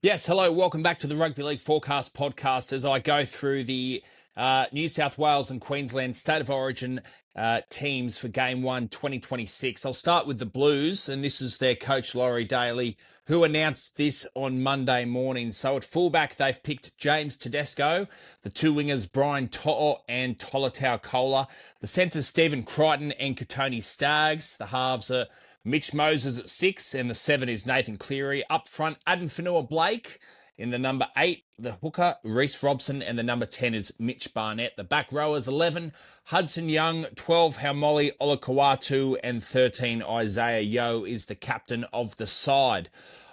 Yes, hello, welcome back to the Rugby League Forecast podcast as I go through the New South Wales and Queensland State of Origin teams for Game 1 2026. I'll start with the Blues, and this is their coach Laurie Daly, who announced this on Monday morning. So at fullback, they've picked James Tedesco, the two wingers Brian To'o and Tolutau Kola, the centres Stephen Crichton and Katoni Staggs, the halves are Mitch Moses at 6, and the 7 is Nathan Cleary. Up front, Aden Fanua-Blake. In the number 8, the hooker, Reece Robson, and the number 10 is Mitch Barnett. The back rowers, 11, Hudson Young, 12, Haumole Olakau'atu, and 13, Isaiah Yeo is the captain of the side.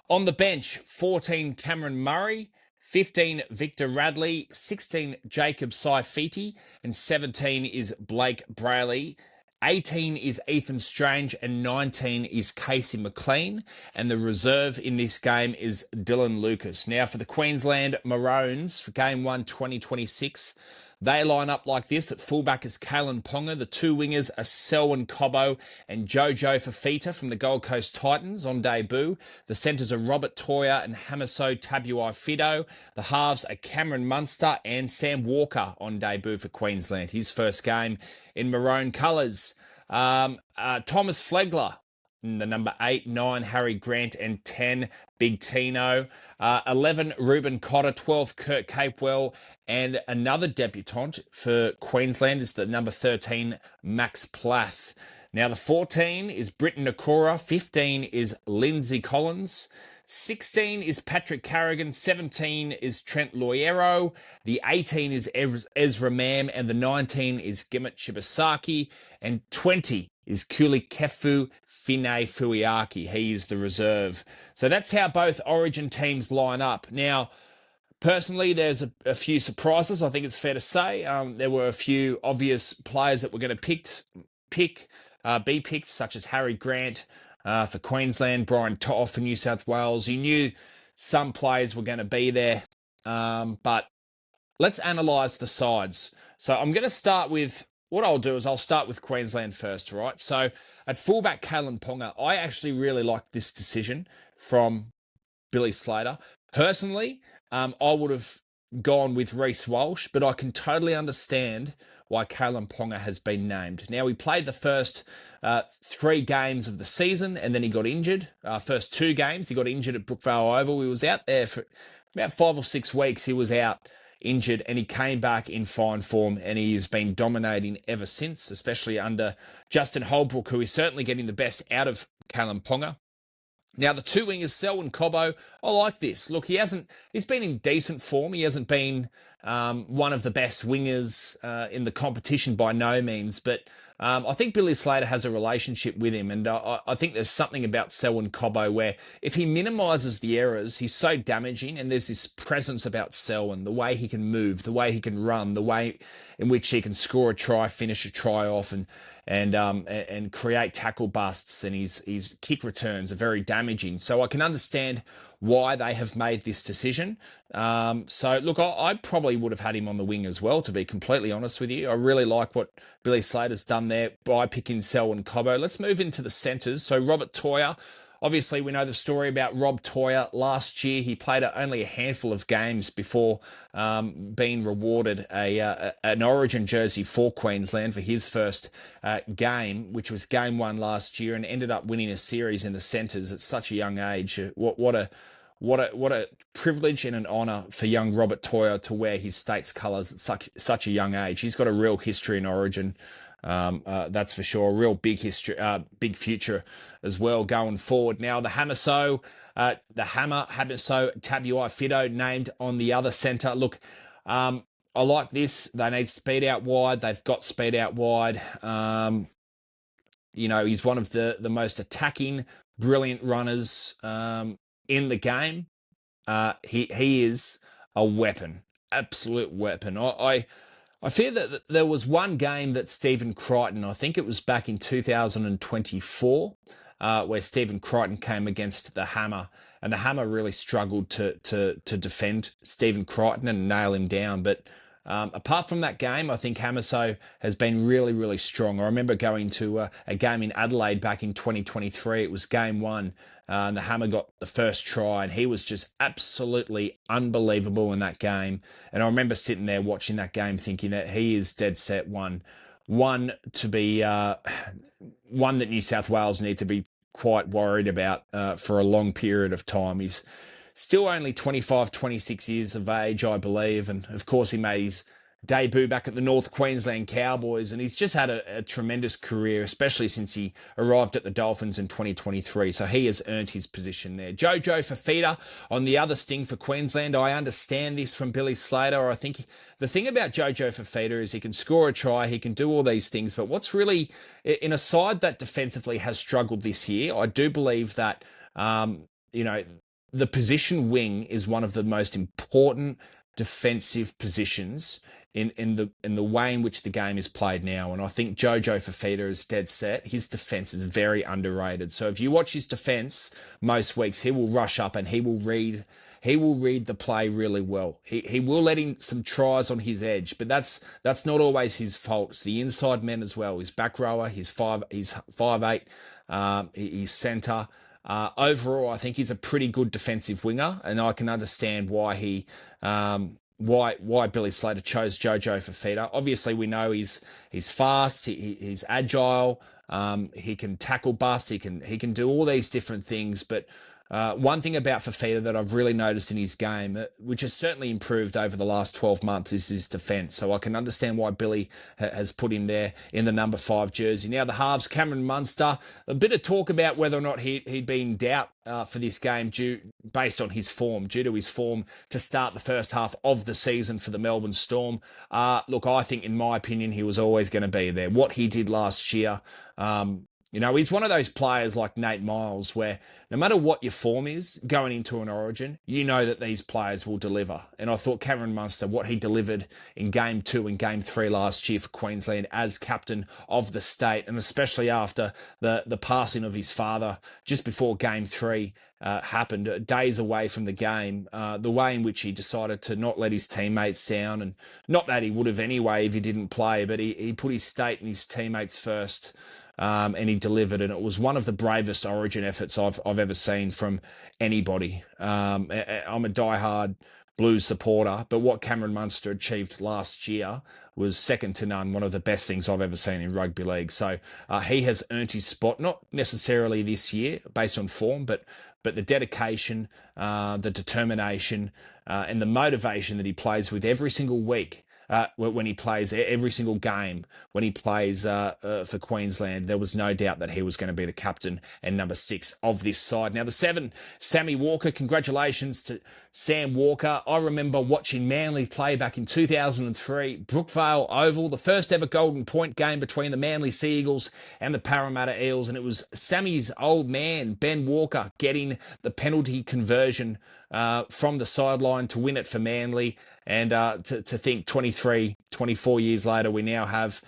On the bench, 14, Cameron Murray, 15, Victor Radley, 16, Jacob Saifiti, and 17 is Blake Brayley. 18 is Ethan Strange and 19 is Casey McLean, and the reserve in this game is Dylan Lucas. Now for the Queensland Maroons for Game 1 2026, they line up like this. At fullback is Kalen Ponga. The two wingers are Selwyn Cobbo and Jojo Fafita from the Gold Coast Titans on debut. The centres are Robert Toya and Hamiso Tabuai-Fidow. The halves are Cameron Munster and Sam Walker on debut for Queensland. His first game in maroon colours. Thomas Flegler in the number 8, 9, Harry Grant, and 10, Big Tino. 11, Ruben Cotter, 12, Kurt Capewell, and another debutant for Queensland is the number 13, Max Plath. Now the 14 is Britton Nakora, 15 is Lindsay Collins, 16 is Patrick Carrigan, 17 is Trent Loiero, the 18 is Ezra Mam, and the 19 is Gimmet Shibasaki, and 20 is Kulikefu Fine Fuiaki. He is the reserve. So that's how both Origin teams line up. Now, personally, there's a few surprises, I think it's fair to say. There were a few obvious players that were going to be picked, such as Harry Grant for Queensland, Brian To'o for New South Wales. You knew some players were going to be there, but let's analyse the sides. So I'm going to start with, what I'll do is I'll start with Queensland first, right? So at fullback, Kalen Ponga, I actually really like this decision from Billy Slater. Personally, I would have gone with Reece Walsh, but I can totally understand why Kalen Ponga has been named. Now, he played the first 3 games of the season, and then he got injured. First 2 games, he got injured at Brookvale Oval. He was out there for about 5 or 6 weeks. He was out injured, and he came back in fine form, and he has been dominating ever since, especially under Justin Holbrook, who is certainly getting the best out of Kalen Ponga. Now, the two wingers, Selwyn Cobbo, I like this. Look, he's been in decent form. He hasn't been one of the best wingers in the competition by no means, but I think Billy Slater has a relationship with him, and I think there's something about Selwyn Cobbo where if he minimises the errors, he's so damaging, and there's this presence about Selwyn, the way he can move, the way he can run, the way in which he can score a try, finish a try off, and create tackle busts, and his kick returns are very damaging. So I can understand why they have made this decision. So look, I probably would have had him on the wing as well, to be completely honest with you. I really like what Billy Slater's done there by picking Selwyn Cobbo. Let's move into the centres. So Robert Toya. Obviously, we know the story about Rob Toya. Last year, he played only a handful of games before being rewarded an Origin jersey for Queensland for his first game, which was Game 1 last year, and ended up winning a series in the centres at such a young age. What a privilege and an honour for young Robert Toya to wear his state's colours at such a young age. He's got a real history in Origin. That's for sure. A real big history, big future as well going forward. Now the Hamiso Tabuai-Fidow named on the other centre. Look, I like this. They need speed out wide. They've got speed out wide. He's one of the most attacking, brilliant runners in the game. He is a weapon, absolute weapon. I fear that there was one game that Stephen Crichton, I think it was back in 2024, where Stephen Crichton came against the Hammer, and the Hammer really struggled to defend Stephen Crichton and nail him down. But Apart from that game, I think Hamiso has been really, really strong. I remember going to a game in Adelaide back in 2023. It was game one. And the Hammer got the first try, and he was just absolutely unbelievable in that game. And I remember sitting there watching that game thinking that he is dead set one to be one that New South Wales need to be quite worried about for a long period of time. He's still only 25, 26 years of age, I believe. And of course, he made his debut back at the North Queensland Cowboys, and he's just had a tremendous career, especially since he arrived at the Dolphins in 2023. So he has earned his position there. Jojo Fafita on the other sting for Queensland. I understand this from Billy Slater. I think the thing about Jojo Fafita is he can score a try, he can do all these things, but what's really, in a side that defensively has struggled this year, I do believe that, the position wing is one of the most important defensive positions in the way in which the game is played now. And I think Jojo Fafita is dead set. His defense is very underrated. So if you watch his defense most weeks, he will rush up and he will read the play really well. He will let in some tries on his edge, but that's not always his fault. It's the inside men as well. His back rower, he's 5'8", he's centre. Overall, I think he's a pretty good defensive winger, and I can understand why why Billy Slater chose Jojo Fafita. Obviously, we know he's fast, he's agile, he can tackle bust, he can do all these different things. But one thing about Fafita that I've really noticed in his game, which has certainly improved over the last 12 months, is his defence. So I can understand why Billy has put him there in the number 5 jersey. Now the halves, Cameron Munster, a bit of talk about whether or not he'd be in doubt for this game based on his form, due to his form to start the first half of the season for the Melbourne Storm. Look, I think, in my opinion, he was always going to be there. What he did last year, he's one of those players like Nate Miles where no matter what your form is going into an origin, you know that these players will deliver. And I thought Cameron Munster, what he delivered in Game 2 and Game 3 last year for Queensland as captain of the state, and especially after the passing of his father just before Game 3 happened, days away from the game, the way in which he decided to not let his teammates down, and not that he would have anyway if he didn't play, but he put his state and his teammates first. And he delivered, and it was one of the bravest origin efforts I've ever seen from anybody. I'm a diehard Blues supporter, but what Cameron Munster achieved last year was second to none, one of the best things I've ever seen in rugby league. So he has earned his spot, not necessarily this year based on form, but the dedication, the determination, and the motivation that he plays with every single week. When he plays every single game, when he plays for Queensland, there was no doubt that he was going to be the captain and number 6 of this side. Now, the 7, Sammy Walker, congratulations to Sam Walker. I remember watching Manly play back in 2003, Brookvale Oval, the first ever Golden Point game between the Manly Sea Eagles and the Parramatta Eels, and it was Sammy's old man, Ben Walker, getting the penalty conversion from the sideline to win it for Manly. And to think 23, 24 years later, we now have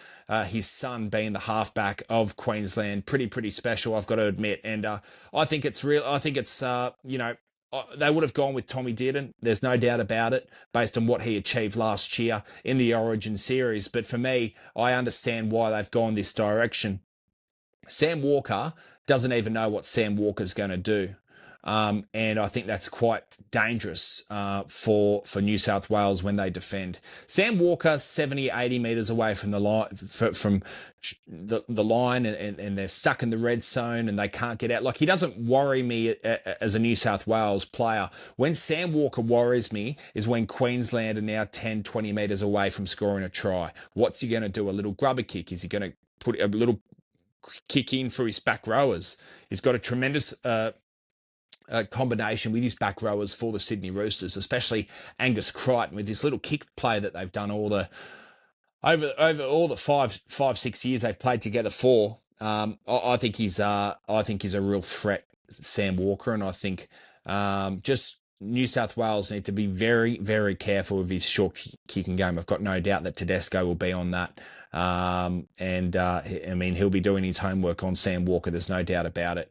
his son being the halfback of Queensland. Pretty special, I've got to admit. And I think it's real. I think it's, they would have gone with Tommy Dearden. There's no doubt about it, based on what he achieved last year in the Origin series. But for me, I understand why they've gone this direction. Sam Walker doesn't even know what Sam Walker's going to do. And I think that's quite dangerous for New South Wales when they defend. Sam Walker, 70, 80 metres away from the line, from the line, and they're stuck in the red zone and they can't get out. Like, he doesn't worry me as a New South Wales player. When Sam Walker worries me is when Queensland are now 10, 20 metres away from scoring a try. What's he going to do? A little grubber kick? Is he going to put a little kick in for his back rowers? He's got a tremendous combination with his back rowers for the Sydney Roosters, especially Angus Crichton, with this little kick play that they've done over all the 5-6 years they've played together for. I think he's a real threat, Sam Walker, and I think just New South Wales need to be very, very careful of his short kicking game. I've got no doubt that Tedesco will be on that. He'll be doing his homework on Sam Walker. There's no doubt about it.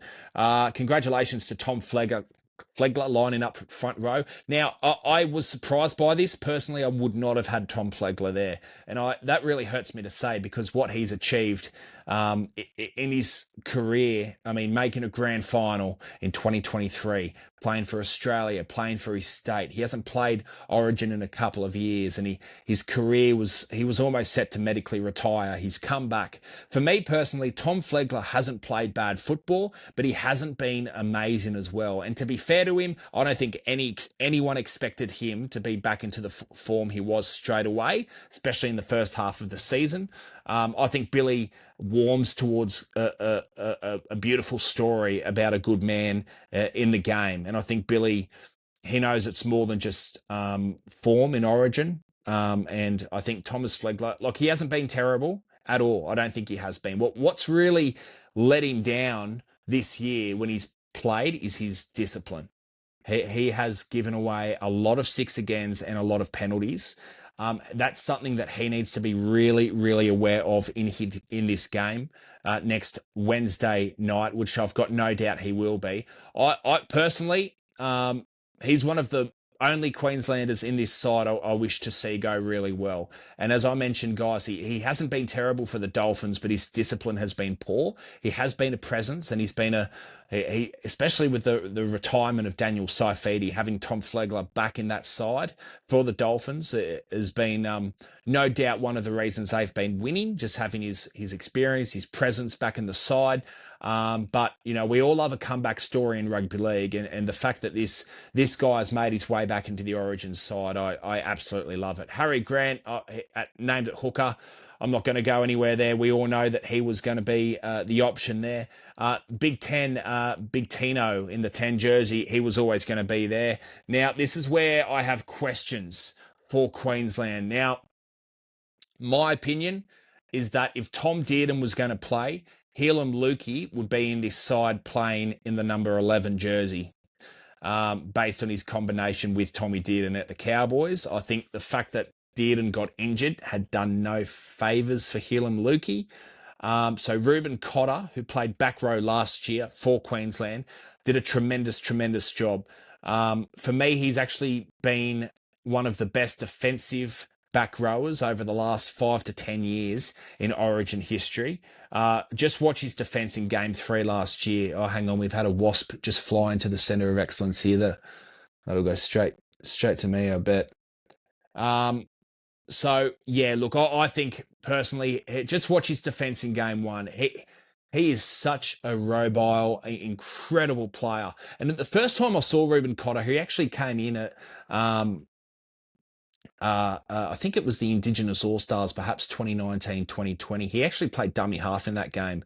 Congratulations to Tom Flegler. Flegler lining up front row. Now, I was surprised by this. Personally, I would not have had Tom Flegler there. And that really hurts me to say, because what he's achieved in his career, I mean, making a grand final in 2023, playing for Australia, playing for his state. He hasn't played Origin in a couple of years, and his career he was almost set to medically retire. He's come back. For me personally, Tom Flegler hasn't played bad football, but he hasn't been amazing as well. And to be fair to him, I don't think anyone expected him to be back into the form he was straight away, especially in the first half of the season. I think Billy warms towards a beautiful story about a good man in the game. And I think Billy, he knows it's more than just form in Origin. And I think Thomas Flegler, look, he hasn't been terrible at all. I don't think he has been. What's really let him down this year when he's played is his discipline. He has given away a lot of 6-agains and a lot of penalties. That's something that he needs to be really, really aware of in this game next Wednesday night, which I've got no doubt he will be. I personally, he's one of the only Queenslanders in this side I wish to see go really well. And as I mentioned, guys, he hasn't been terrible for the Dolphins, but his discipline has been poor. He has been a presence, and he's been he especially with the retirement of Daniel Saifidi, having Tom Flegler back in that side for the Dolphins has been no doubt one of the reasons they've been winning, just having his experience, his presence back in the side. But, you know, we all love a comeback story in rugby league, and the fact that this guy has made his way back into the Origin side, I absolutely love it. Harry Grant, named at hooker. I'm not going to go anywhere there. We all know that he was going to be the option there. Big 10, Big Tino in the 10 jersey, he was always going to be there. Now, this is where I have questions for Queensland. Now, my opinion is that if Tom Dearden was going to play, Helam Lukey would be in this side playing in the number 11 jersey. Based on his combination with Tommy Dearden at the Cowboys. I think the fact that Dearden got injured had done no favours for Helam Lukey. So Ruben Cotter, who played back row last year for Queensland, did a tremendous job. For me, he's actually been one of the best defensive back rowers over the last 5 to 10 years in Origin history. Just watch his defence in Game 3 last year. Oh, hang on, we've had a wasp just fly into the centre of excellence here. That'll go straight to me, I bet. So, yeah, look, I think personally, just watch his defence in Game 1. He is such a robile, incredible player. And the first time I saw Ruben Cotter, he actually came in at... I think it was the Indigenous All-Stars, perhaps 2019, 2020. He actually played dummy half in that game.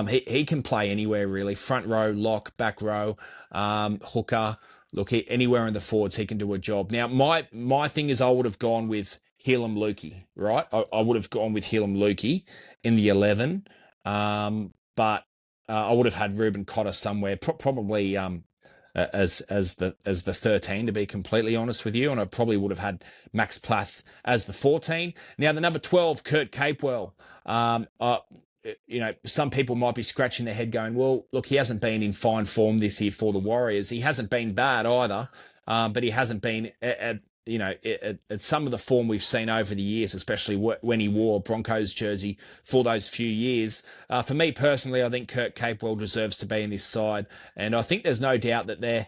He can play anywhere, really. Front row, lock, back row, hooker. Look, anywhere in the forwards, he can do a job. Now, my thing is I would have gone with Helam Lukey, right? I would have gone with Helam Lukey in the 11. But I would have had Ruben Cotter somewhere, probably... as the 13, to be completely honest with you, and I probably would have had Max Plath as the 14. Now the number 12, Kurt Capewell. You know, some people might be scratching their head going, well, look, he hasn't been in fine form this year for the Warriors. He hasn't been bad either, but he hasn't been at some of the form we've seen over the years, especially when he wore a Broncos jersey for those few years. For me personally, I think Kurt Capewell deserves to be in this side. And I think there's no doubt that there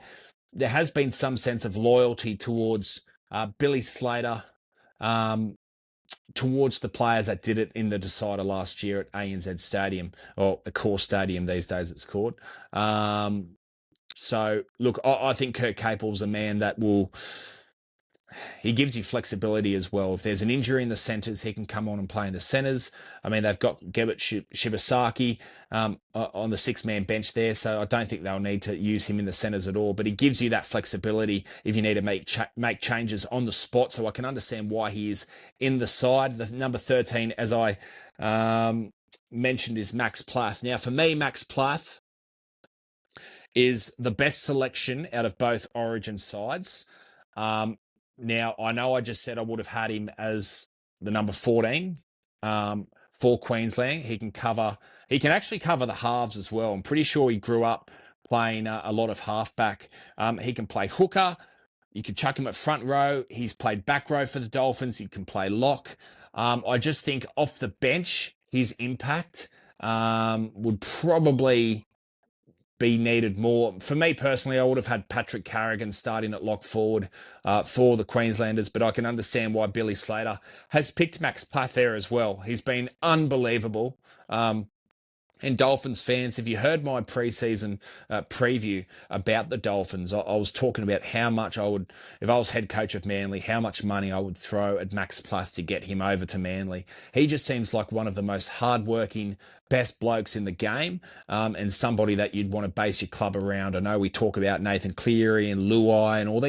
has been some sense of loyalty towards Billy Slater, towards the players that did it in the decider last year at ANZ Stadium, or Accor Stadium these days it's called. So, look, I think Kurt Capewell's a man that will... He gives you flexibility as well. If there's an injury in the centres, he can come on and play in the centres. I mean, they've got Gebert Shibasaki on the 6-man bench there, so I don't think they'll need to use him in the centres at all. But he gives you that flexibility if you need to make changes on the spot. So I can understand why he is in the side. The number 13, as I mentioned, is Max Plath. Now, for me, Max Plath is the best selection out of both Origin sides. Now, I know I just said I would have had him as the number 14 for Queensland. He can actually cover the halves as well. I'm pretty sure he grew up playing a lot of halfback. He can play hooker. You could chuck him at front row. He's played back row for the Dolphins. He can play lock. I just think off the bench, his impact would probably be needed more. For me personally, I would have had Patrick Carrigan starting at lock forward for the Queenslanders, but I can understand why Billy Slater has picked Max Plath there as well. He's been unbelievable. And Dolphins fans, if you heard my preseason preview about the Dolphins, I was talking about how much I would, if I was head coach of Manly, how much money I would throw at Max Plath to get him over to Manly. He just seems like one of the most hardworking, best blokes in the game, and somebody that you'd want to base your club around. I know we talk about Nathan Cleary and Luai and all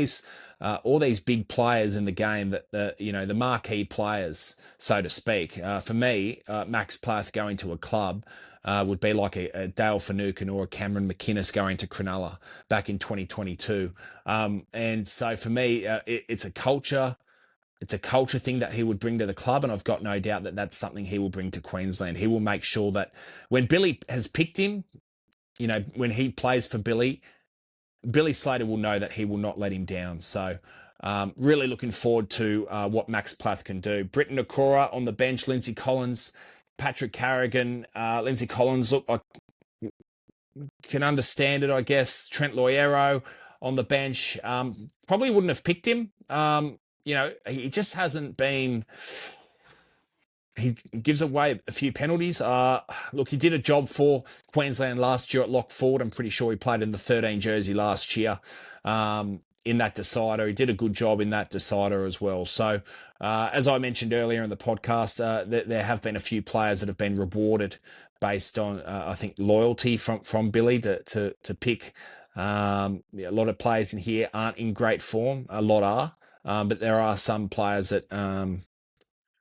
these big players in the game, that the marquee players, so to speak. For me, Max Plath going to a club would be like a Dale Finucane or a Cameron McInnes going to Cronulla back in 2022. And so for me, it's a culture. It's a culture thing that he would bring to the club, and I've got no doubt that that's something he will bring to Queensland. He will make sure that when Billy has picked him, when he plays for Billy Slater will know that he will not let him down. So really looking forward to what Max Plath can do. Britton Okora on the bench, Lindsay Collins, Patrick Carrigan, Lindsay Collins. Look, I can understand it, I guess. Trent Loiero on the bench. Probably wouldn't have picked him. He just hasn't been... He gives away a few penalties. Look, he did a job for Queensland last year at lock forward. I'm pretty sure he played in the 13 jersey last year in that decider. He did a good job in that decider as well. So, as I mentioned earlier in the podcast, there have been a few players that have been rewarded based on, I think, loyalty from Billy to pick. A lot of players in here aren't in great form. A lot are. But there are some players that...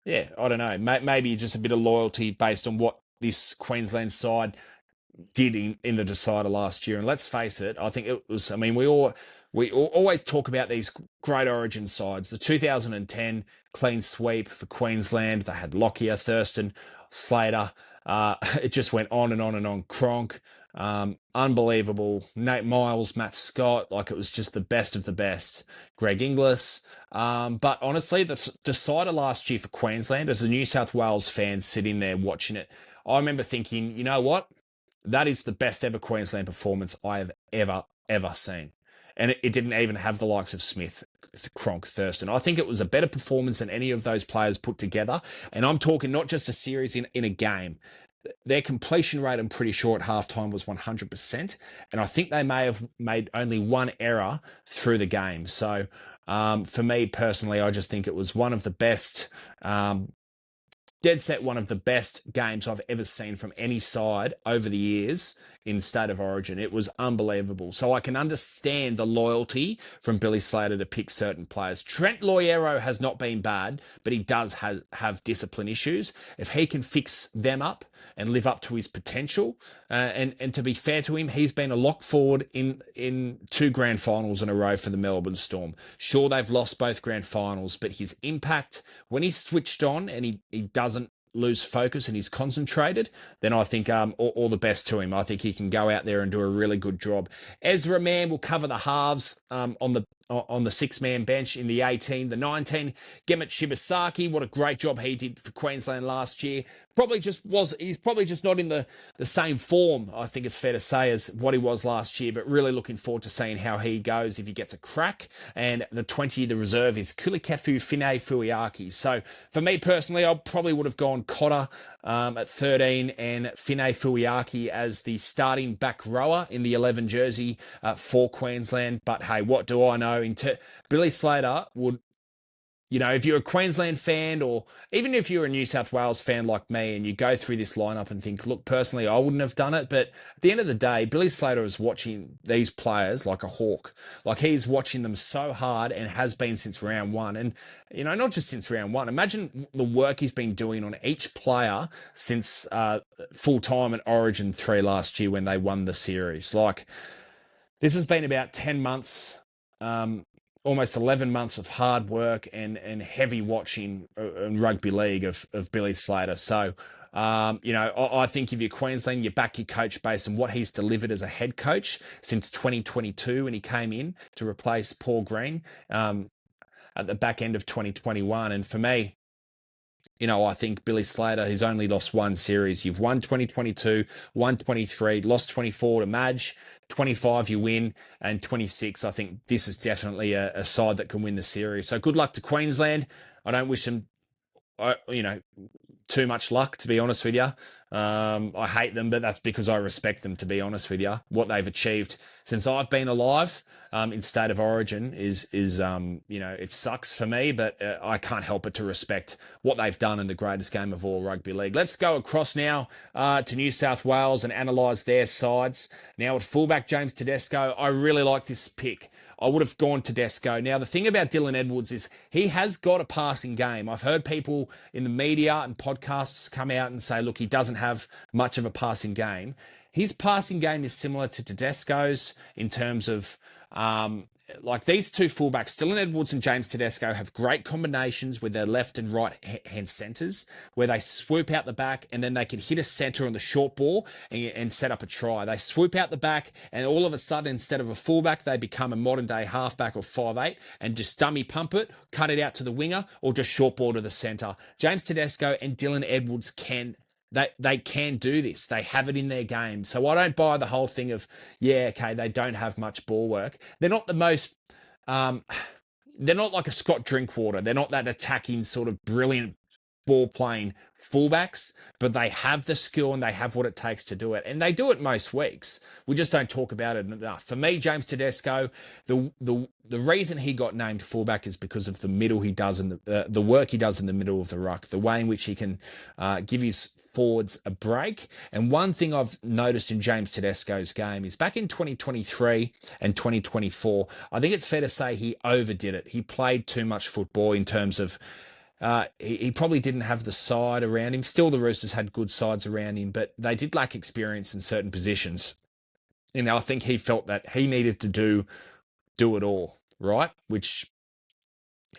I don't know. Maybe just a bit of loyalty based on what this Queensland side did in the decider last year. And let's face it, I think it was... I mean, we always talk about these great Origin sides. The 2010 clean sweep for Queensland. They had Lockyer, Thurston, Slater. It just went on and on and on. Cronk. Unbelievable. Nate Miles, Matt Scott, like it was just the best of the best. Greg Inglis. But honestly, the decider last year for Queensland, as a New South Wales fan sitting there watching it, I remember thinking, you know what? That is the best ever Queensland performance I have ever seen. And it didn't even have the likes of Smith, Cronk, Thurston. I think it was a better performance than any of those players put together. And I'm talking not just a series in a game. Their completion rate, I'm pretty sure at halftime was 100%. And I think they may have made only one error through the game. So for me personally, I just think it was one of the best, dead set one of the best games I've ever seen from any side over the years in State of Origin. It was unbelievable. So I can understand the loyalty from Billy Slater to pick certain players. Trent Loiero has not been bad, but he does have discipline issues. If he can fix them up and live up to his potential, and to be fair to him, he's been a lock forward in 2 grand finals in a row for the Melbourne Storm. Sure, they've lost both grand finals, but his impact, when he's switched on and he doesn't lose focus and he's concentrated, then I think all the best to him. I think he can go out there and do a really good job. Ezra Mann will cover the halves on the 6-man bench in the 18, the 19. Gemmet Shibasaki, what a great job he did for Queensland last year. He's probably just not in the same form, I think it's fair to say, as what he was last year, but really looking forward to seeing how he goes if he gets a crack. And the 20, the reserve, is Kulikefu Fine Fuiaki. So for me personally, I probably would have gone Cotter at 13 and Fine Fuiaki as the starting back rower in the 11 jersey for Queensland. But hey, what do I know? Billy Slater would, if you're a Queensland fan, or even if you're a New South Wales fan like me, and you go through this lineup and think, look, personally, I wouldn't have done it. But at the end of the day, Billy Slater is watching these players like a hawk. Like, he's watching them so hard and has been since round one. And, not just since round one. Imagine the work he's been doing on each player since full time at Origin 3 last year when they won the series. Like, this has been about 10 months, almost 11 months of hard work and heavy watching in rugby league of Billy Slater. So I think if you're Queensland, you back your coach based on what he's delivered as a head coach since 2022 when he came in to replace Paul Green at the back end of 2021. And for me, I think Billy Slater, he's only lost one series. You've won 2022, won 23, lost 24 to Madge, 25 you win, and 26, I think this is definitely a side that can win the series. So good luck to Queensland. I don't wish them, too much luck, to be honest with you. I hate them, but that's because I respect them, to be honest with you. What they've achieved since I've been alive in State of Origin is it sucks for me, but I can't help but to respect what they've done in the greatest game of all rugby league. Let's go across now to New South Wales and analyse their sides. Now at fullback, James Tedesco, I really like this pick. I would have gone Tedesco. Now, the thing about Dylan Edwards is he has got a passing game. I've heard people in the media and podcasts come out and say, look, he doesn't have much of a passing game. His passing game is similar to Tedesco's in terms of like these two fullbacks, Dylan Edwards and James Tedesco, have great combinations with their left and right hand centres where they swoop out the back and then they can hit a centre on the short ball and set up a try. They swoop out the back and all of a sudden, instead of a fullback, they become a modern day halfback or 5'8" and just dummy pump it, cut it out to the winger or just short ball to the centre. James Tedesco and Dylan Edwards can they can do this. They have it in their game. So I don't buy the whole thing of, they don't have much ball work. They're not the most, they're not like a Scott Drinkwater. They're not that attacking sort of brilliant ball playing fullbacks, but they have the skill and they have what it takes to do it. And they do it most weeks. We just don't talk about it enough. For me, James Tedesco, the reason he got named fullback is because of the middle he does and the work he does in the middle of the ruck, the way in which he can give his forwards a break. And one thing I've noticed in James Tedesco's game is back in 2023 and 2024, I think it's fair to say he overdid it. He played too much football in terms of he probably didn't have the side around him. Still, the Roosters had good sides around him, but they did lack experience in certain positions. And I think he felt that he needed to do it all, right? Which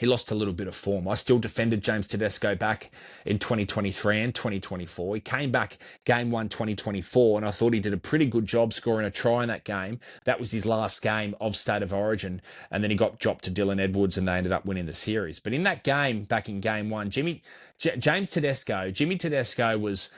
he lost a little bit of form. I still defended James Tedesco back in 2023 and 2024. He came back game 1 2024, and I thought he did a pretty good job scoring a try in that game. That was his last game of State of Origin, and then he got dropped to Dylan Edwards, and they ended up winning the series. But in that game, back in game 1, Jimmy Tedesco was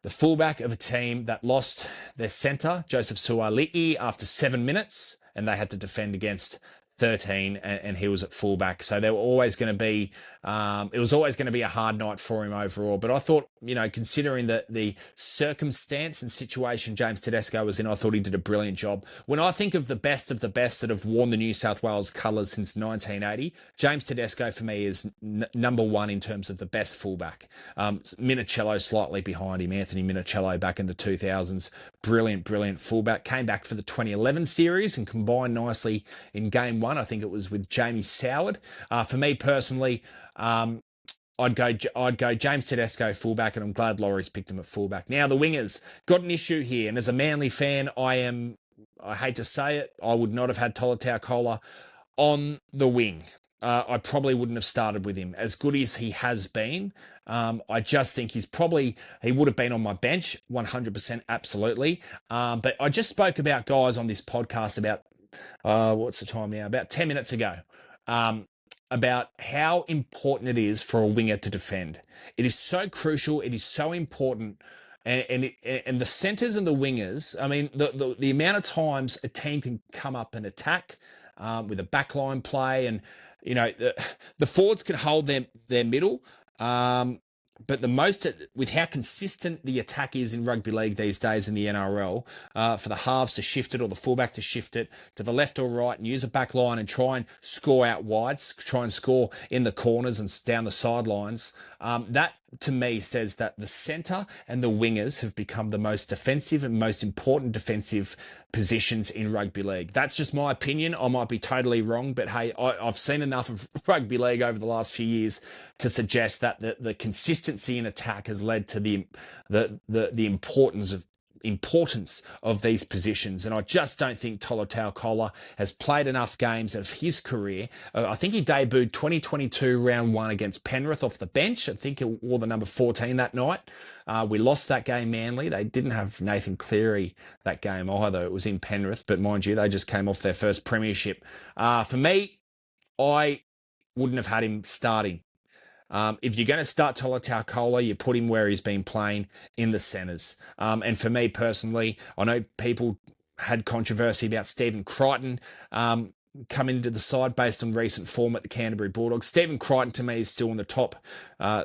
the fullback of a team that lost their centre, Joseph Suali'i, after 7 minutes, and they had to defend against 13, and he was at fullback. So they were always going to be, it was always going to be a hard night for him overall. But I thought, considering the circumstance and situation James Tedesco was in, I thought he did a brilliant job. When I think of the best that have worn the New South Wales colours since 1980, James Tedesco for me is number one in terms of the best fullback. Minicello slightly behind him, Anthony Minicello back in the 2000s. Brilliant fullback. Came back for the 2011 series and combined nicely in game 1. I think it was with Jamie Soward. For me personally, I'd go James Tedesco fullback, and I'm glad Laurie's picked him at fullback. Now the wingers got an issue here, and as a Manly fan, I hate to say it, I would not have had Tolutau Kola on the wing. I probably wouldn't have started with him. As good as he has been, I just think he would have been on my bench, 100% absolutely. But I just spoke about guys on this podcast about, what's the time now? About 10 minutes ago. About how important it is for a winger to defend. It is so crucial. It is so important. And the centres and the wingers, I mean, the amount of times a team can come up and attack with a backline play, and the forwards can hold their middle. But with how consistent the attack is in rugby league these days in the NRL, for the halves to shift it or the fullback to shift it to the left or right and use a back line and try and score out wides, try and score in the corners and down the sidelines, that to me says that the centre and the wingers have become the most defensive and most important defensive positions in rugby league. That's just my opinion. I might be totally wrong, but hey, I've seen enough of rugby league over the last few years to suggest that the consistency in attack has led to the importance of importance of these positions. And I just don't think Tolotau Kola has played enough games of his career. I think he debuted 2022 round one against Penrith off the bench. I think he wore the number 14 that night. We lost that game Manly. They didn't have Nathan Cleary that game either. It was in Penrith, but mind you, they just came off their first premiership. For me, I wouldn't have had him starting. If you're going to start Tolotau Kola, you put him where he's been playing in the centres. And for me personally, I know people had controversy about Stephen Crichton coming into the side based on recent form at the Canterbury Bulldogs. Stephen Crichton, to me, is still in the top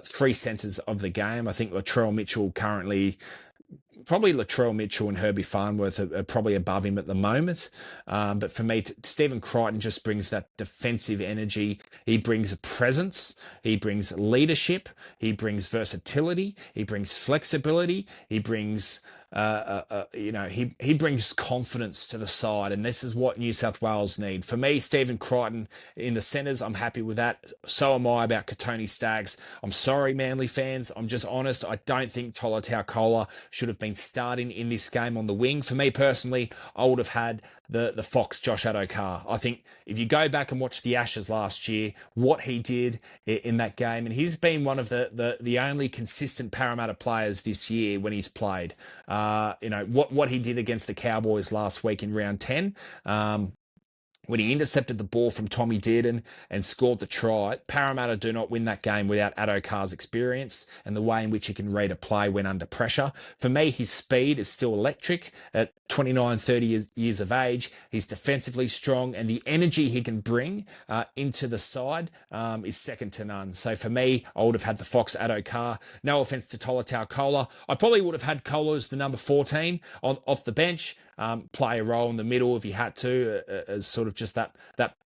three centres of the game. I think Latrell Mitchell currently... Probably Latrell Mitchell and Herbie Farnworth are probably above him at the moment. But for me, Stephen Crichton just brings that defensive energy. He brings a presence. He brings leadership. He brings versatility. He brings flexibility. He brings... he brings confidence to the side, and this is what New South Wales need. For me, Stephen Crichton in the centres, I'm happy with that. So am I about Katoni Staggs. I'm sorry, Manly fans. I'm just honest. I don't think Tolotau Kola should have been starting in this game on the wing. For me personally, I would have had the Fox Josh Adokar. I think if you go back and watch the Ashes last year, what he did in that game, and he's been one of the only consistent Parramatta players this year when he's played. What he did against the Cowboys last week in round 10, when he intercepted the ball from Tommy Dearden and scored the try. Parramatta do not win that game without Adokar's experience and the way in which he can read a play when under pressure. For me, his speed is still electric at 29, 30 years of age. He's defensively strong, and the energy he can bring into the side is second to none. So for me, I would have had the Fox Adokar. No offense to Tolotau Kola. I probably would have had Kola as the number 14 off the bench, play a role in the middle if he had to, as sort of just that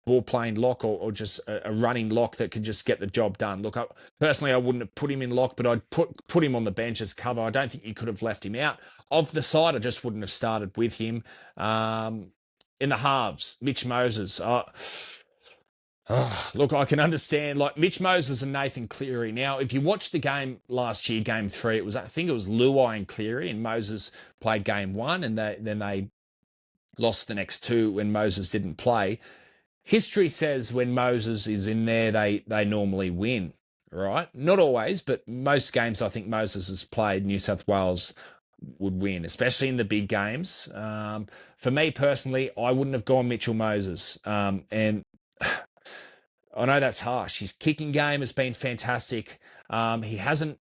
ball playing lock or just a running lock that could just get the job done. Look, personally, I wouldn't have put him in lock, but I'd put him on the bench as cover. I don't think you could have left him out of the side. I just wouldn't have started with him. In the halves, Mitch Moses. Look, I can understand, like Mitch Moses and Nathan Cleary. Now, if you watched the game last year, game 3, I think it was Luai and Cleary, and Moses played game 1, and then they lost the next 2 when Moses didn't play. History says when Moses is in there, they normally win, right? Not always, but most games I think Moses has played, New South Wales would win, especially in the big games. For me personally, I wouldn't have gone Mitchell Moses. And I know that's harsh. His kicking game has been fantastic. He hasn't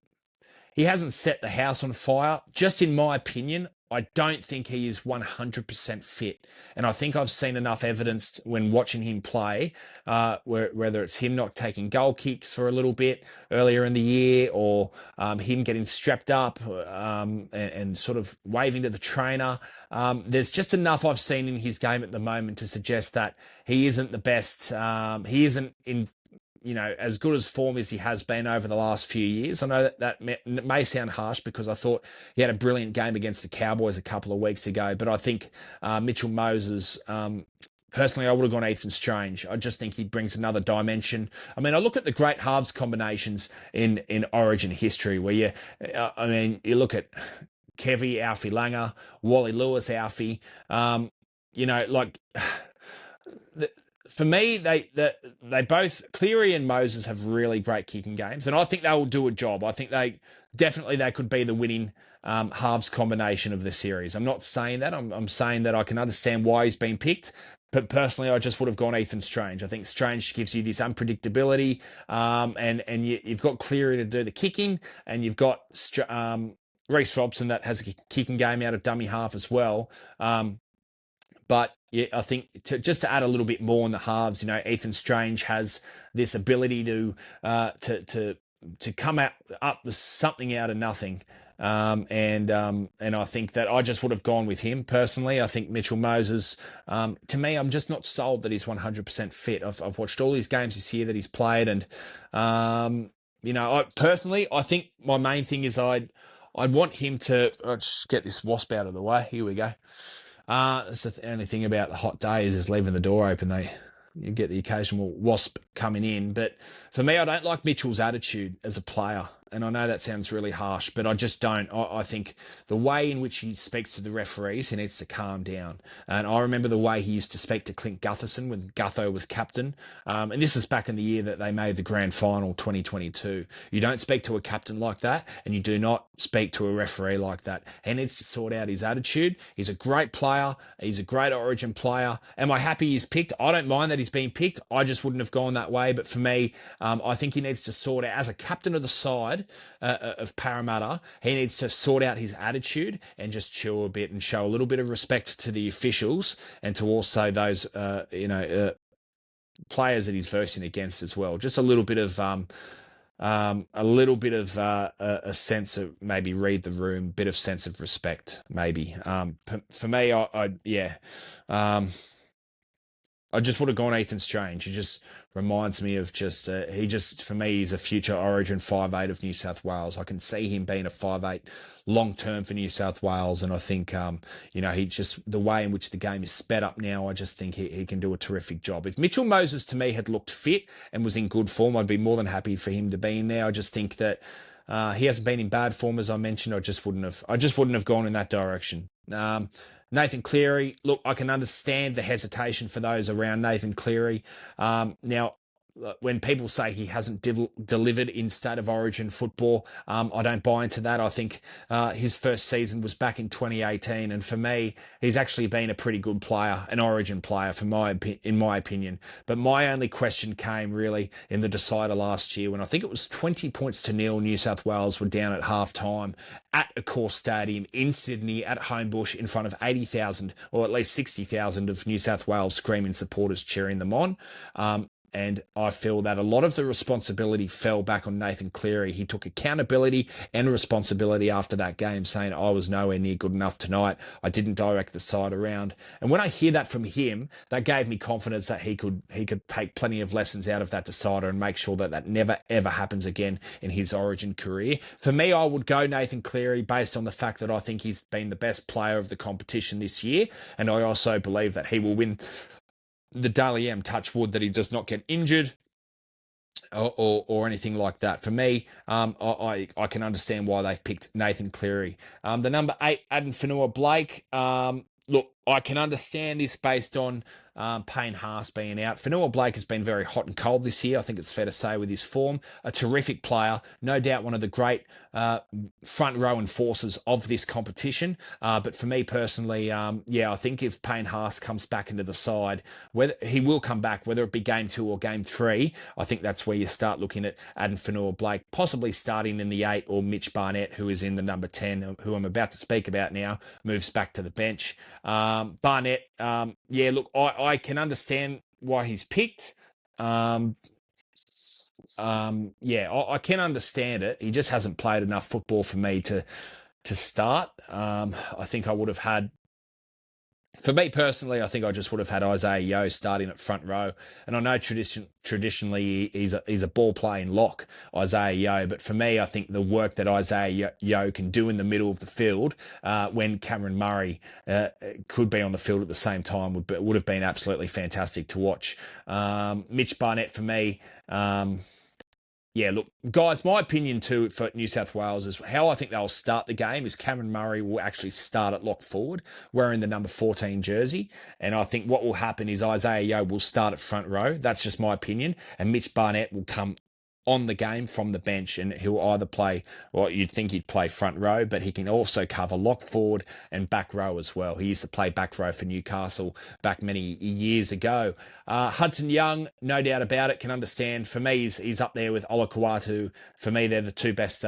set the house on fire. Just in my opinion, I don't think he is 100% fit. And I think I've seen enough evidence when watching him play, whether it's him not taking goal kicks for a little bit earlier in the year, or him getting strapped up and sort of waving to the trainer. There's just enough I've seen in his game at the moment to suggest that he isn't the best. He isn't in as good as form as he has been over the last few years. I know that may sound harsh because I thought he had a brilliant game against the Cowboys a couple of weeks ago, but I think Mitchell Moses, personally, I would have gone Ethan Strange. I just think he brings another dimension. I mean, I look at the great halves combinations in Origin history where you look at Kevy, Alfie Langer, Wally Lewis, Alfie, for me, they both, Cleary and Moses, have really great kicking games, and I think they will do a job. I think they could be the winning halves combination of the series. I'm not saying that. I'm saying that I can understand why he's been picked, but personally, I just would have gone Ethan Strange. I think Strange gives you this unpredictability, and you've got Cleary to do the kicking, and you've got Reece Robson that has a kicking game out of dummy half as well. But yeah, I think just to add a little bit more in the halves, Ethan Strange has this ability to come up with something out of nothing, and I think that I just would have gone with him personally. I think Mitchell Moses, to me, I'm just not sold that he's 100% fit. I've watched all his games this year that he's played, and I think my main thing is I'd want him to just get this wasp out of the way. Here we go. That's the only thing about the hot days is leaving the door open. You get the occasional wasp coming in. But for me, I don't like Mitchell's attitude as a player. and I know that sounds really harsh, but I just don't. I think the way in which he speaks to the referees, he needs to calm down. And I remember the way he used to speak to Clint Gutherson when Gutho was captain. And this was back in the year that they made the grand final 2022. You don't speak to a captain like that, and you do not speak to a referee like that. He needs to sort out his attitude. He's a great player. He's a great Origin player. Am I happy he's picked? I don't mind that he's been picked. I just wouldn't have gone that way. But for me, I think he needs to sort out, as a captain of the side of Parramatta, he needs to sort out his attitude and just chill a bit and show a little bit of respect to the officials and to also those, players that he's versing against as well. Just a little bit of a sense of maybe read the room, bit of sense of respect, maybe. For me, I just would have gone Ethan Strange. He just reminds me of for me, he's a future Origin 5'8" of New South Wales. I can see him being a 5'8" long term for New South Wales. And I think, he just, the way in which the game is sped up now, I just think he can do a terrific job. If Mitchell Moses to me had looked fit and was in good form, I'd be more than happy for him to be in there. I just think that he hasn't been in bad form, as I mentioned. I just wouldn't have gone in that direction. Nathan Cleary, look, I can understand the hesitation for those around Nathan Cleary. Now, when people say he hasn't delivered in State of Origin football, I don't buy into that. I think his first season was back in 2018, and for me, he's actually been a pretty good player, an Origin player, in my opinion. But my only question came really in the decider last year when I think it was 20 points to nil. New South Wales were down at half time at Accor Stadium in Sydney at Homebush in front of 80,000 or at least 60,000 of New South Wales screaming supporters cheering them on. And I feel that a lot of the responsibility fell back on Nathan Cleary. He took accountability and responsibility after that game, saying, I was nowhere near good enough tonight. I didn't direct the side around. And when I hear that from him, that gave me confidence that he could take plenty of lessons out of that decider and make sure that that never, ever happens again in his Origin career. For me, I would go Nathan Cleary based on the fact that I think he's been the best player of the competition this year. And I also believe that he will win the Dally M, touch wood that he does not get injured or anything like that. For me, I can understand why they've picked Nathan Cleary. The number 8, Adam Fanua-Blake. Look, I can understand this based on Payne Haas being out. Fanua-Blake has been very hot and cold this year, I think it's fair to say, with his form. A terrific player, no doubt one of the great front row enforcers of this competition. But for me personally, I think if Payne Haas comes back into the side, whether he will come back, whether it be game 2 or game 3, I think that's where you start looking at Adam Fanua-Blake, possibly starting in the 8, or Mitch Barnett, who is in the number 10, who I'm about to speak about now, moves back to the bench. Barnett, look, I can understand why he's picked. I can understand it. He just hasn't played enough football for me to start. I think I would have had, for me personally, I think I just would have had Isaiah Yeo starting at front row. And I know traditionally he's a ball playing lock, Isaiah Yeo. But for me, I think the work that Isaiah Yeo can do in the middle of the field when Cameron Murray could be on the field at the same time would have been absolutely fantastic to watch. Mitch Barnett for me. Look, guys, my opinion too for New South Wales is how I think they'll start the game is Cameron Murray will actually start at lock forward, wearing the number 14 jersey. And I think what will happen is Isaiah Yeo will start at front row. That's just my opinion. And Mitch Barnett will come on the game from the bench, and he'll either play, well, you'd think he'd play front row, but he can also cover lock forward and back row as well. He used to play back row for Newcastle back many years ago. Hudson Young, no doubt about it, can understand. For me, he's up there with Olakau'atu. For me, they're the two best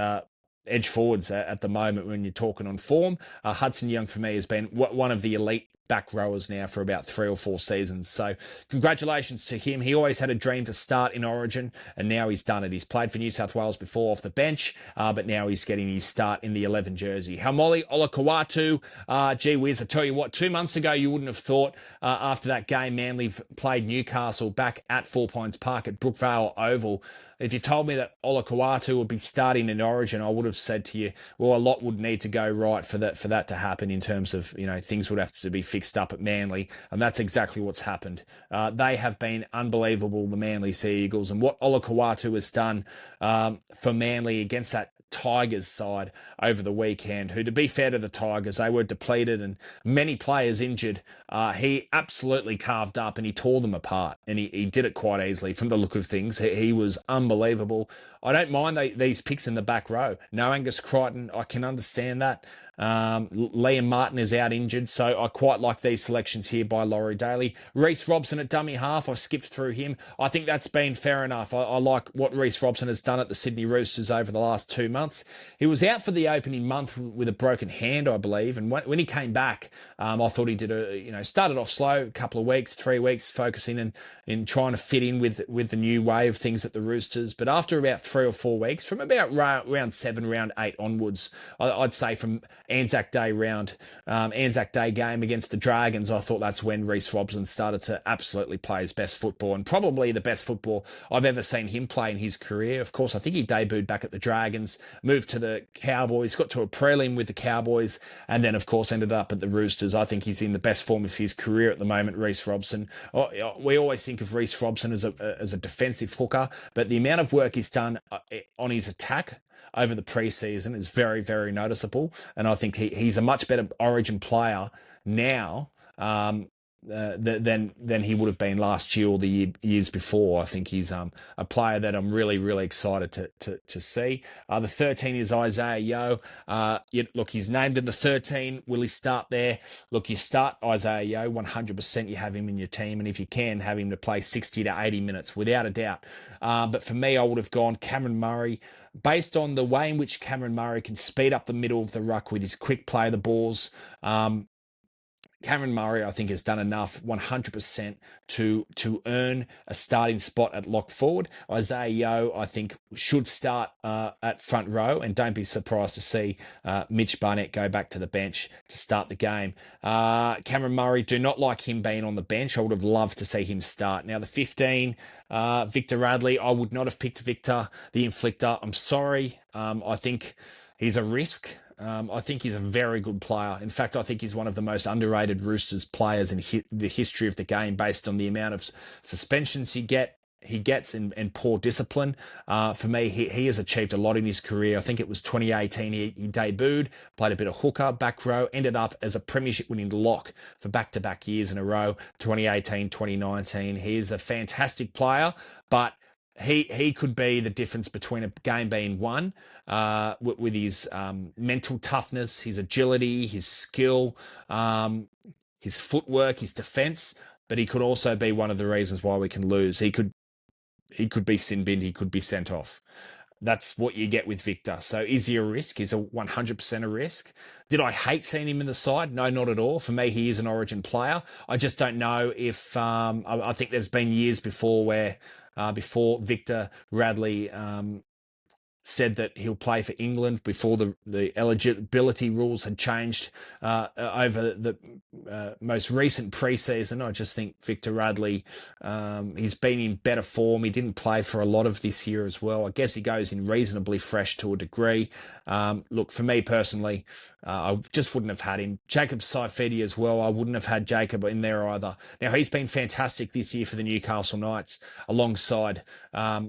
edge forwards at the moment when you're talking on form. Hudson Young, for me, has been one of the elite back rowers now for about 3 or 4 seasons. So congratulations to him. He always had a dream to start in Origin, and now he's done it. He's played for New South Wales before off the bench, but now he's getting his start in the 11 jersey. Haumole Olakau'atu, gee whiz, I tell you what, 2 months ago you wouldn't have thought after that game Manly played Newcastle back at 4 Pines Park at Brookvale Oval. If you told me that Olakau'atu would be starting in Origin, I would have said to you, well, a lot would need to go right for that to happen in terms of, things would have to be fixed up at Manly, and that's exactly what's happened. They have been unbelievable, the Manly Sea Eagles, and what Olakau'atu has done for Manly against that Tigers side over the weekend, who, to be fair to the Tigers, they were depleted and many players injured. He absolutely carved up and he tore them apart, and he did it quite easily from the look of things. He was unbelievable. I don't mind these picks in the back row. No Angus Crichton, I can understand that. Liam Martin is out injured, so I quite like these selections here by Laurie Daly. Reece Robson at dummy half, I skipped through him. I think that's been fair enough. I like what Reece Robson has done at the Sydney Roosters over the last 2 months. He was out for the opening month with a broken hand, I believe, and when he came back, I thought he did started off slow, a couple of weeks, 3 weeks, focusing in trying to fit in with the new way of things at the Roosters. But after about 3 or 4 weeks, from about round 7, round 8 onwards, I'd say from Anzac Day game against the Dragons, I thought that's when Reece Robson started to absolutely play his best football, and probably the best football I've ever seen him play in his career. Of course, I think he debuted back at the Dragons, moved to the Cowboys, got to a prelim with the Cowboys, and then, of course, ended up at the Roosters. I think he's in the best form of his career at the moment, Reece Robson. We always think of Reece Robson as a defensive hooker, but the amount of work he's done on his attack over the preseason is very, very noticeable. And I think he's a much better Origin player now than he would have been last year or the years before. I think he's a player that I'm really, really excited to see. The 13 is Isaiah Yeo. Look, he's named in the 13. Will he start there? Look, you start Isaiah Yeo, 100% you have him in your team, and if you can, have him to play 60 to 80 minutes, without a doubt. But for me, I would have gone Cameron Murray, based on the way in which Cameron Murray can speed up the middle of the ruck with his quick play of the balls. Cameron Murray, I think, has done enough 100% to earn a starting spot at lock forward. Isaiah Yeo, I think, should start at front row, and don't be surprised to see Mitch Barnett go back to the bench to start the game. Cameron Murray, do not like him being on the bench. I would have loved to see him start. Now, the 15, Victor Radley, I would not have picked Victor, the inflictor. I'm sorry. I think he's a risk. I think he's a very good player. In fact, I think he's one of the most underrated Roosters players in the history of the game, based on the amount of suspensions he gets and poor discipline. For me, he has achieved a lot in his career. I think it was 2018 he debuted, played a bit of hooker, back row, ended up as a premiership winning lock for back-to-back years in a row, 2018, 2019. He is a fantastic player, but he could be the difference between a game being won with his mental toughness, his agility, his skill, his footwork, his defence. But he could also be one of the reasons why we can lose. He could be sin-binned. He could be sent off. That's what you get with Victor. So is he a risk? He's a 100% a risk. Did I hate seeing him in the side? No, not at all. For me, he is an Origin player. I just don't know if I think there's been years before where before Victor Radley said that he'll play for England, before the eligibility rules had changed over the most recent preseason. I just think Victor Radley, he's been in better form. He didn't play for a lot of this year as well. I guess he goes in reasonably fresh to a degree. Look, for me personally, I just wouldn't have had him. Jacob Saifidi as well. I wouldn't have had Jacob in there either. Now, he's been fantastic this year for the Newcastle Knights, alongside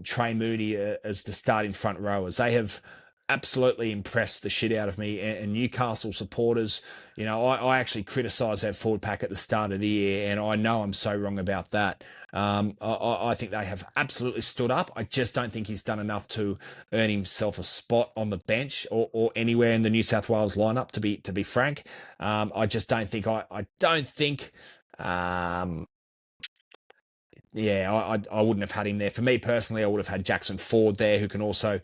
Trey Mooney as the starting front rowers. They have absolutely impressed the shit out of me and Newcastle supporters. You know, I actually criticised that forward pack at the start of the year, and I know I'm so wrong about that. I think they have absolutely stood up. I just don't think he's done enough to earn himself a spot on the bench or anywhere in the New South Wales lineup, to be frank. I just don't think I wouldn't have had him there. For me personally, I would have had Jackson Ford there, who can also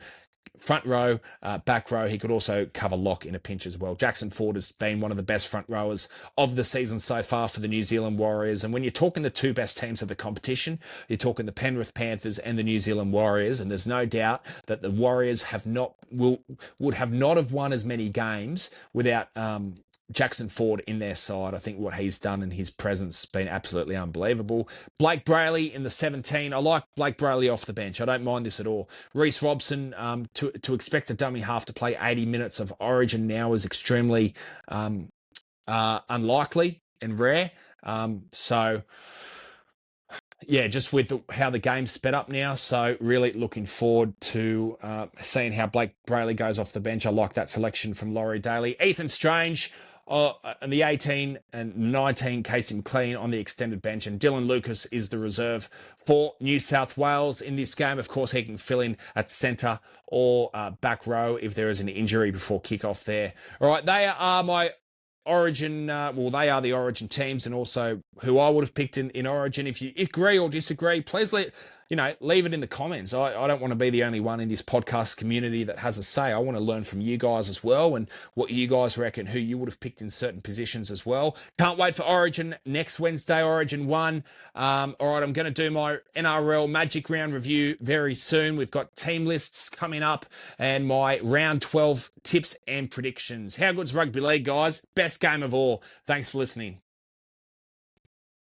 front row, back row. He could also cover lock in a pinch as well. Jackson Ford has been one of the best front rowers of the season so far for the New Zealand Warriors. And when you're talking the two best teams of the competition, you're talking the Penrith Panthers and the New Zealand Warriors. And there's no doubt that the Warriors would have not have won as many games without Jackson Ford in their side. I think what he's done and his presence has been absolutely unbelievable. Blake Brayley in the 17. I like Blake Brayley off the bench. I don't mind this at all. Reece Robson, to expect a dummy half to play 80 minutes of Origin now is extremely unlikely. and rare. So yeah, just with how the game's sped up now. So really looking forward to seeing how Blake Brayley goes off the bench. I like that selection from Laurie Daly. Ethan Strange and the 18 and 19, Casey McLean on the extended bench. And Dylan Lucas is the reserve for New South Wales in this game. Of course, he can fill in at centre or back row if there is an injury before kickoff there. All right, they are my Origin, they are the Origin teams, and also who I would have picked in Origin. If you agree or disagree, please leave it in the comments. I don't want to be the only one in this podcast community that has a say. I want to learn from you guys as well, and what you guys reckon, who you would have picked in certain positions as well. Can't wait for Origin next Wednesday, Origin 1. All right, I'm going to do my NRL Magic Round review very soon. We've got team lists coming up and my round 12 tips and predictions. How good's rugby league, guys? Best game of all. Thanks for listening.